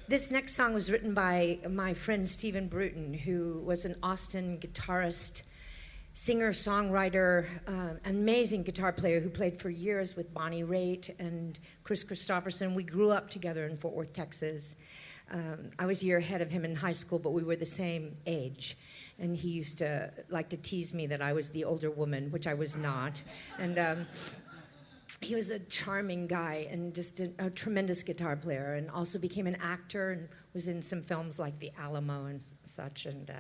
This next song was written by my friend Stephen Bruton, who was an Austin guitarist, singer, songwriter, amazing guitar player who played for years with Bonnie Raitt and Chris Christopherson. We grew up together in Fort Worth, Texas. I was a year ahead of him in high school, but we were the same age. And he used to like to tease me that I was the older woman, which I was not. And he was a charming guy and just a tremendous guitar player, and also became an actor and was in some films like The Alamo and such. And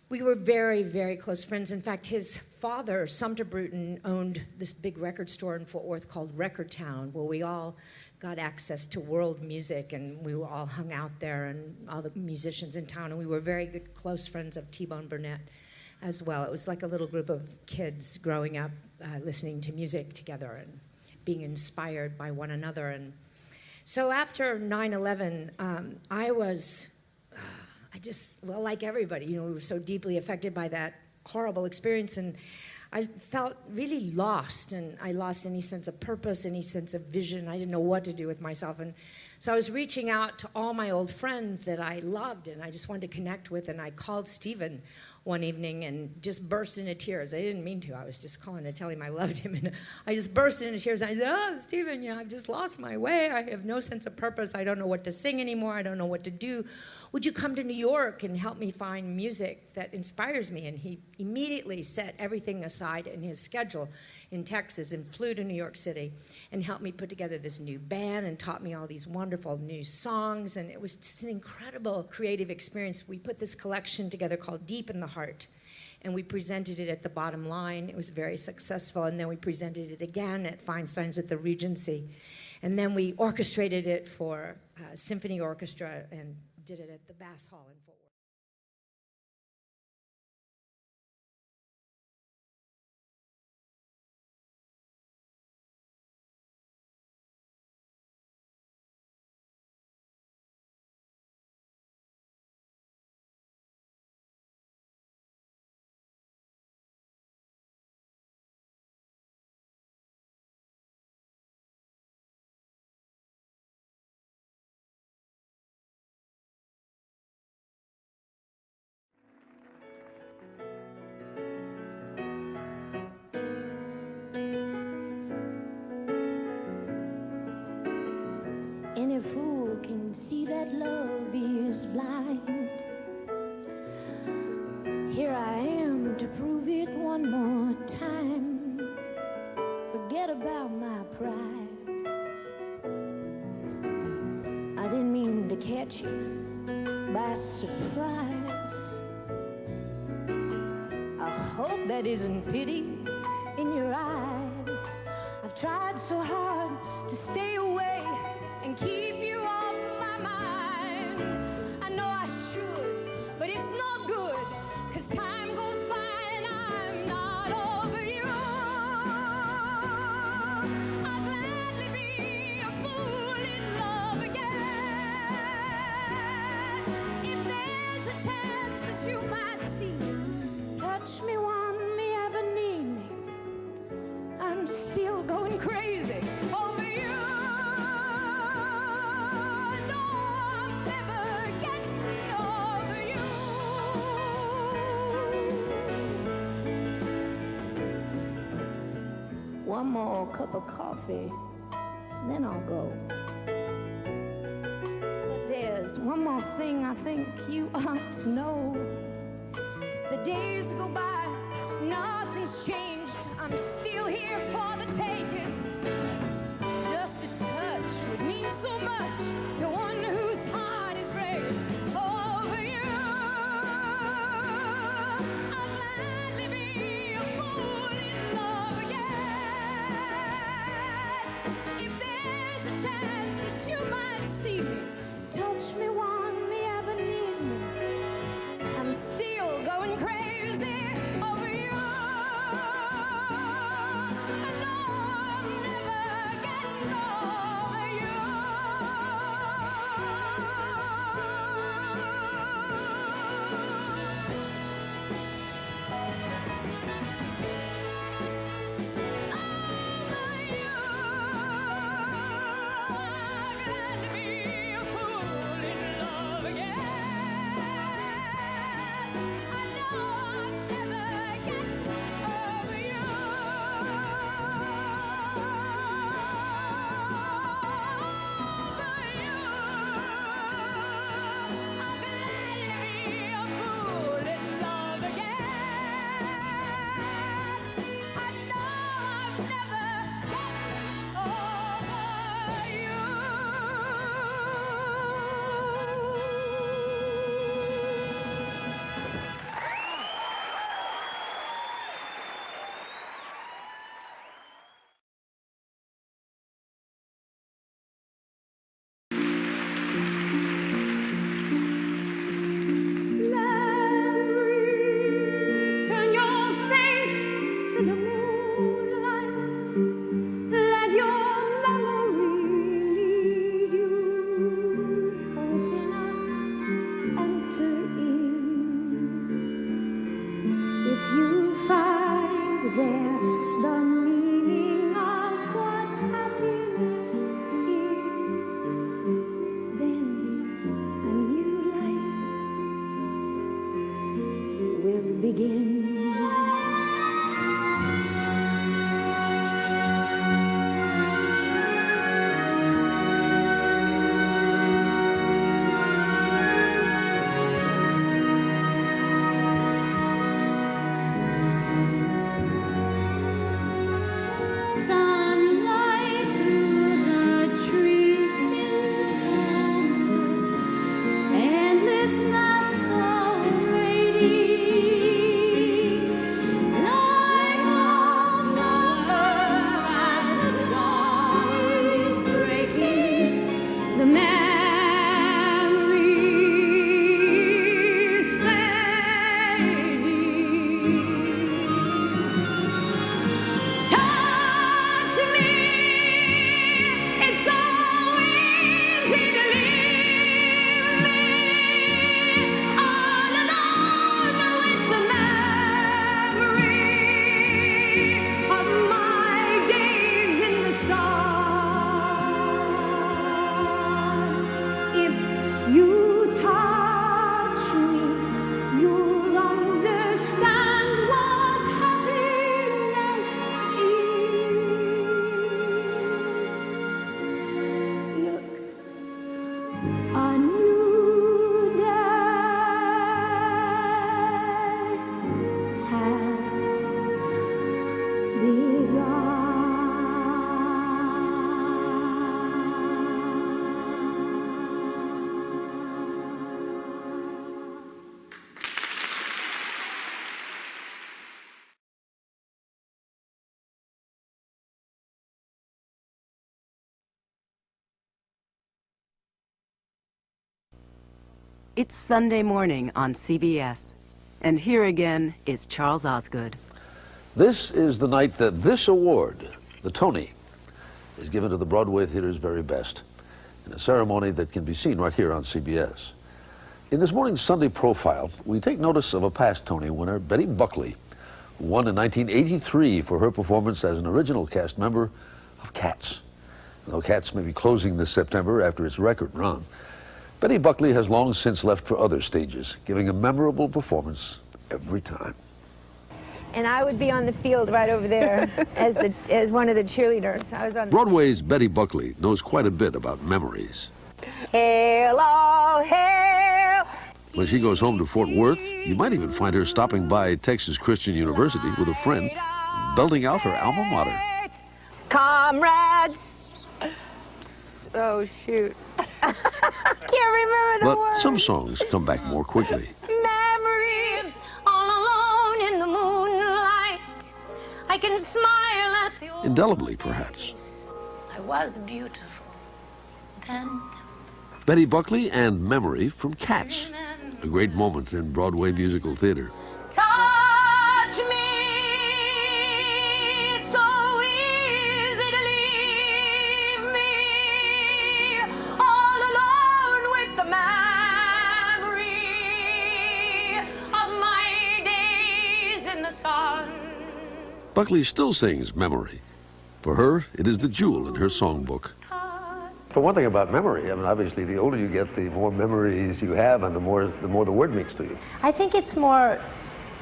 we were very, very close friends. In fact, his father, Sumter Bruton, owned this big record store in Fort Worth called Record Town, where we all got access to world music, and we were all hung out there, and all the musicians in town, and we were very good, close friends of T-Bone Burnett as well. It was like a little group of kids growing up, listening to music together and being inspired by one another. And so after 9/11, well, like everybody, we were so deeply affected by that horrible experience, and I felt really lost, and I lost any sense of purpose, any sense of vision. I didn't know what to do with myself, and so I was reaching out to all my old friends that I loved and I just wanted to connect with, and I called Stephen one evening and just burst into tears. I didn't mean to. I was just calling to tell him I loved him, and I just burst into tears. And I said, "Oh, Stephen, I've just lost my way. I have no sense of purpose. I don't know what to sing anymore. I don't know what to do. Would you come to New York and help me find music that inspires me?" And he immediately set everything aside in his schedule in Texas and flew to New York City and helped me put together this new band and taught me all these wonderful new songs. And it was just an incredible creative experience. We put this collection together called Deep in the Heart, and we presented it at the Bottom Line. It was very successful, and then we presented it again at Feinstein's at the Regency, and then we orchestrated it for symphony orchestra and did it at the Bass Hall in Fort Worth. Any fool can see that love is blind. Here I am to prove it one more time. Forget about my pride. I didn't mean to catch you by surprise. I hope that isn't pity in your eyes. I've tried so hard to stay away and keep you off my mind. I know I should, but it's no good, 'cause time goes by and I'm not over you. I'll gladly be a fool in love again. If there's a chance that you might see, touch me, want me, ever need me, I'm still going crazy over you. One more cup of coffee, then I'll go. But there's one more thing I think you ought to know. The days go by, nothing's changed. I'm still here for the taking. Just a touch would mean so much to one whose heart is breaking over you. I'll gladly be a fool in love again. If there's a chance that you might see me, touch me, want me, ever need me, I'm still going crazy over you. I know I'm never It's Sunday morning on CBS. And here again is Charles Osgood. This is the night that this award, the Tony, is given to the Broadway theater's very best in a ceremony that can be seen right here on CBS. In this morning's Sunday profile, we take notice of a past Tony winner, Betty Buckley, who won in 1983 for her performance as an original cast member of Cats. Though Cats may be closing this September after its record run, Betty Buckley has long since left for other stages, giving a memorable performance every time. And I would be on the field right over there as one of the cheerleaders. I was on Broadway's Betty Buckley knows quite a bit about memories. Hail, all hail. When she goes home to Fort Worth, you might even find her stopping by Texas Christian University with a friend, belting out her alma mater. Comrades. Oh, shoot. Can't remember the But words. some songs come back more quickly. Memories all alone in the moonlight. I can smile at the old. Indelibly, perhaps. I was beautiful then. Betty Buckley and Memory from Cats, a great moment in Broadway musical theater. Touch me. It's so easy to leave me all alone with the memory of my days in the sun. Buckley still sings Memory. For her, it is the jewel in her songbook. For one thing about memory, I mean, obviously, the older you get, the more memories you have, and the more the word means to you. I think it's more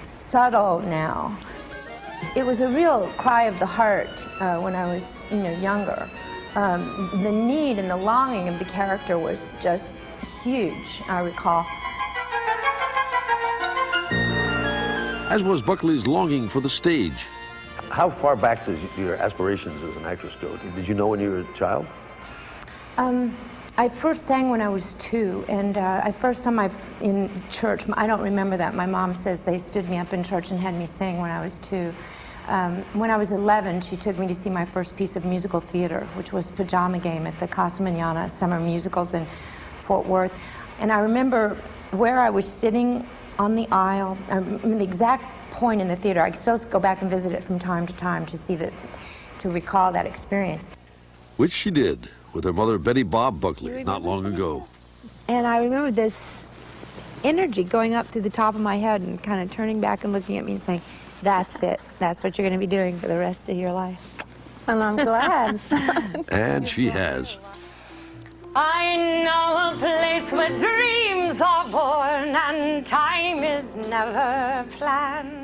subtle now. It was a real cry of the heart when I was, younger. The need and the longing of the character was just huge, I recall. As was Buckley's longing for the stage. How far back does your aspirations as an actress go? Did you know when you were a child? I first sang when I was 2, and I first sang in church. I don't remember that. My mom says they stood me up in church and had me sing when I was 2. When I was 11, she took me to see my first piece of musical theater, which was Pajama Game at the Casa Manana Summer Musicals in Fort Worth. And I remember where I was sitting on the aisle, the exact point in the theater. I still go back and visit it from time to time to see that, to recall that experience. Which she did with her mother, Betty Bob Buckley, not long ago. And I remember this energy going up through the top of my head and kind of turning back and looking at me and saying, that's it. That's what you're going to be doing for the rest of your life. And I'm glad. And she has. I know a place where dreams are born and time is never planned.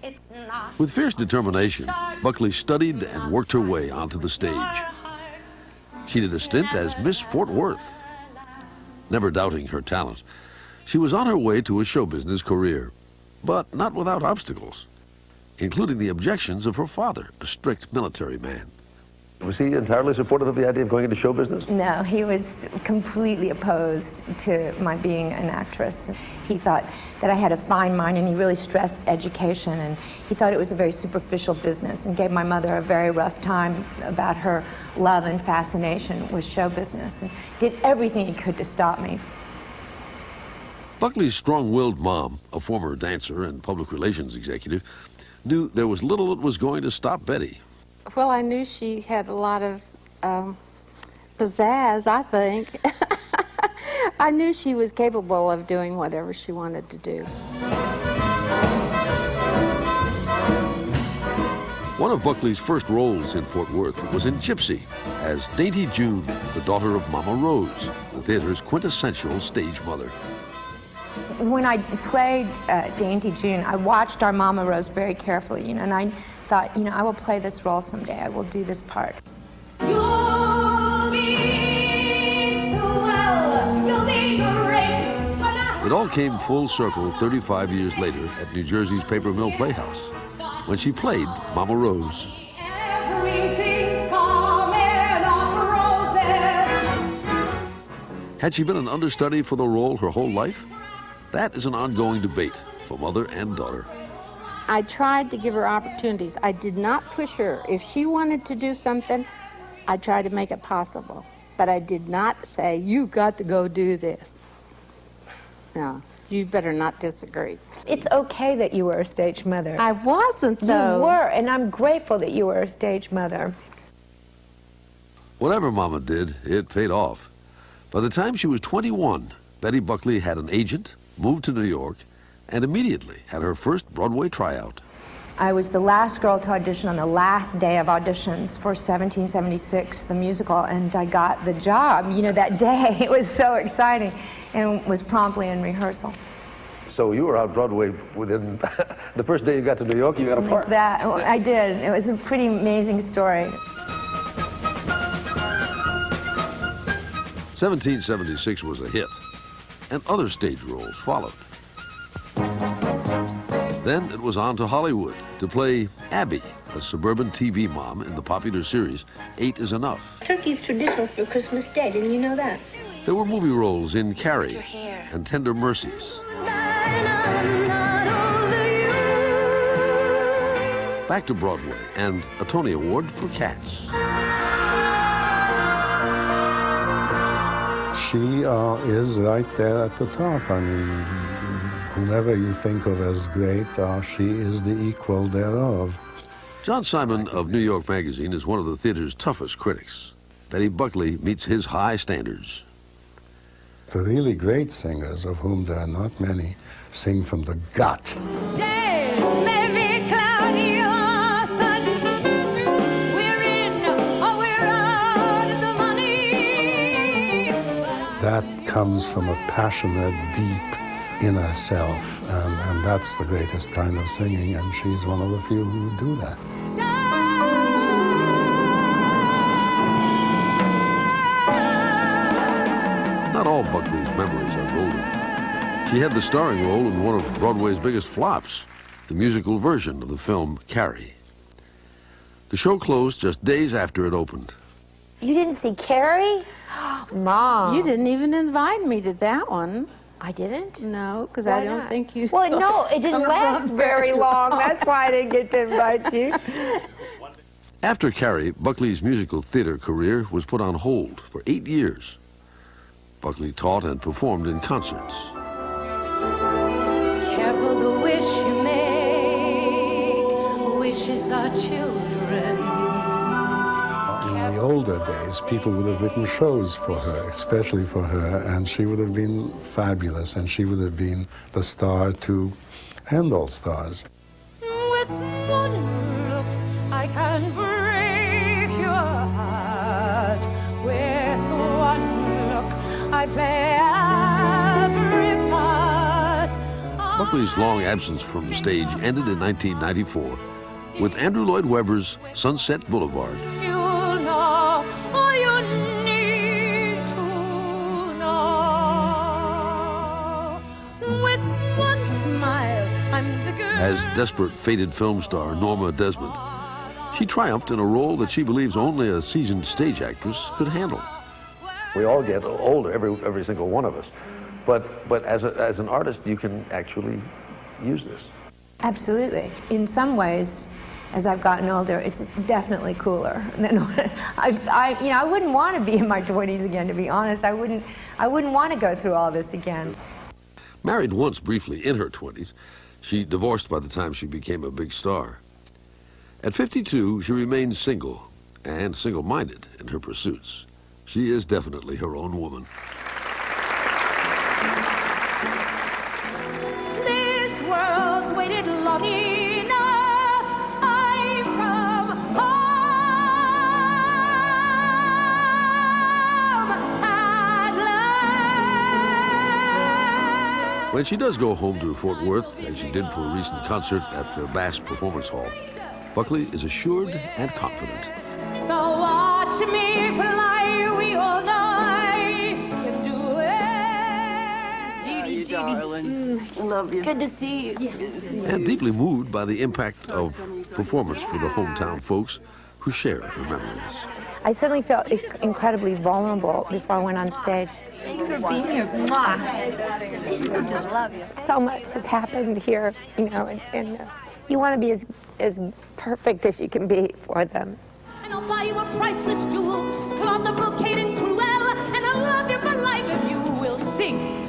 It's not. With fierce determination, Buckley studied and worked her way onto the stage. She did a stint as Miss Fort Worth. Never doubting her talent, she was on her way to a show business career, but not without obstacles, including the objections of her father, a strict military man. Was he entirely supportive of the idea of going into show business? No, he was completely opposed to my being an actress. He thought that I had a fine mind, and he really stressed education, and he thought it was a very superficial business and gave my mother a very rough time about her love and fascination with show business, and did everything he could to stop me. Buckley's strong-willed mom, a former dancer and public relations executive, knew there was little that was going to stop Betty. Well, I knew she had a lot of pizzazz, I think. I knew she was capable of doing whatever she wanted to do. One of Buckley's first roles in Fort Worth was in Gypsy, as Dainty June, the daughter of Mama Rose, the theater's quintessential stage mother. When I played Dainty June, I watched our Mama Rose very carefully, and I thought, I will play this role someday. I will do this part. You'll be swell, you'll be great. It all came full circle 35 years later at New Jersey's Paper Mill Playhouse, when she played Mama Rose. Everything's coming up roses. Had she been an understudy for the role her whole life? That is an ongoing debate for mother and daughter. I tried to give her opportunities. I did not push her. If she wanted to do something, I tried to make it possible. But I did not say, you've got to go do this. No, you better not disagree. It's okay that you were a stage mother. I wasn't, though. You were, and I'm grateful that you were a stage mother. Whatever Mama did, it paid off. By the time she was 21, Betty Buckley had an agent, moved to New York, and immediately had her first Broadway tryout. I was the last girl to audition on the last day of auditions for 1776, the musical, and I got the job, you know, that day. It was so exciting, and was promptly in rehearsal. So you were out Broadway within the first day you got to New York, you got a part. I did. It was a pretty amazing story. 1776 was a hit, and other stage roles followed. Then it was on to Hollywood to play Abby, a suburban TV mom in the popular series 8 is Enough. Turkey's traditional for Christmas Day, didn't you know that? There were movie roles in Carrie and Tender Mercies. Back to Broadway and a Tony Award for Cats. She is right there at the top. I mean, whomever you think of as great, she is the equal thereof. John Simon of New York Magazine is one of the theater's toughest critics. Betty Buckley meets his high standards. The really great singers, of whom there are not many, sing from the gut. That comes from a passionate, deep inner self, and that's the greatest kind of singing, and she's one of the few who do that. Not all Buckley's memories are golden. She had the starring role in one of Broadway's biggest flops, the musical version of the film Carrie. The show closed just days after it opened. You didn't see Carrie? Mom. You didn't even invite me to that one. I didn't? No, because Why I don't not? think you Well, saw no, it didn't come last along very long. That's why I didn't get to invite you. After Carrie, Buckley's musical theater career was put on hold for 8 years. Buckley taught and performed in concerts. Careful the wish you make, wishes are children. In the older days, people would have written shows for her, especially for her, and she would have been fabulous, and she would have been the star to end all stars. With one look, I can break your heart. With one look, I play every part. Buckley's long absence from the stage ended in 1994 with Andrew Lloyd Webber's Sunset Boulevard. You'll know all you need to know. With one smile, I'm the girl. As desperate, faded film star Norma Desmond, she triumphed in a role that she believes only a seasoned stage actress could handle. We all get older, every single one of us. But as an artist, you can actually use this. Absolutely. In some ways, as I've gotten older, it's definitely cooler than I wouldn't want to be in my 20s again, to be honest. I wouldn't want to go through all this again. Married once briefly in her 20s, she divorced by the time she became a big star. At 52, she remains single and single-minded in her pursuits. She is definitely her own woman. This world's waited long enough. I've come home at last. When she does go home to Fort Worth, as she did for a recent concert at the Bass Performance Hall, Buckley is assured and confident. So watch me fly, we all night can do it. Judy, darling. Love you. Good to see you. And deeply moved by the impact of performance for the hometown folks who share her memories. I suddenly felt incredibly vulnerable before I went on stage. Thanks for being here. Mwah. Just love you. So much has happened here, you know, and you want to be as perfect as you can be for them. And I'll buy you a priceless jewel, cloth of brocade and cruel, and I'll love you for life if you will sing.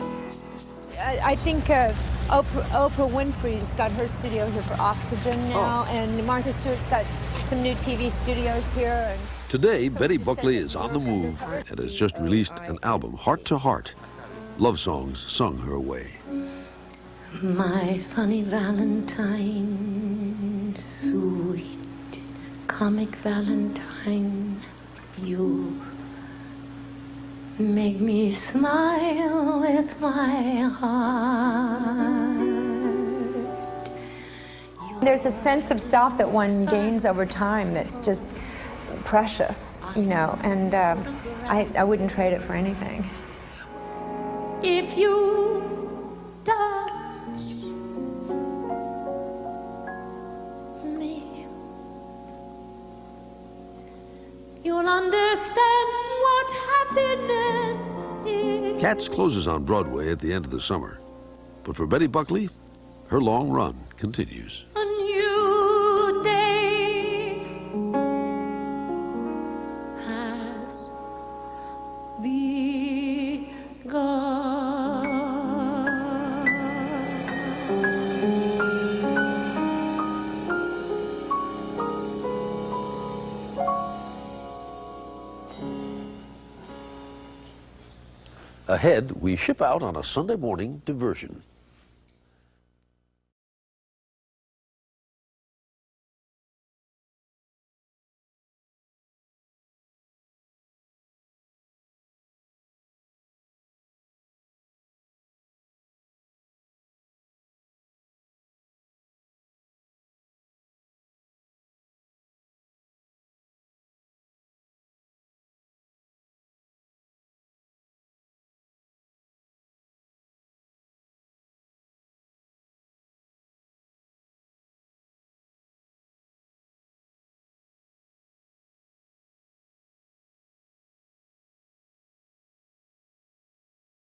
I think Oprah Winfrey's got her studio here for Oxygen now, and Martha Stewart's got some new TV studios here. And Today, Betty Buckley is on the move and has just released an album, Heart to Heart. Love songs sung her way. My funny Valentine, sweet comic Valentine, you make me smile with my heart. there's a sense of self that one gains over time that's just precious, you know, and I wouldn't trade it for anything. If you touch me, you'll understand what happiness is. Cats closes on Broadway at the end of the summer. But for Betty Buckley, her long run continues. A new day has Ahead, we ship out on a Sunday morning diversion.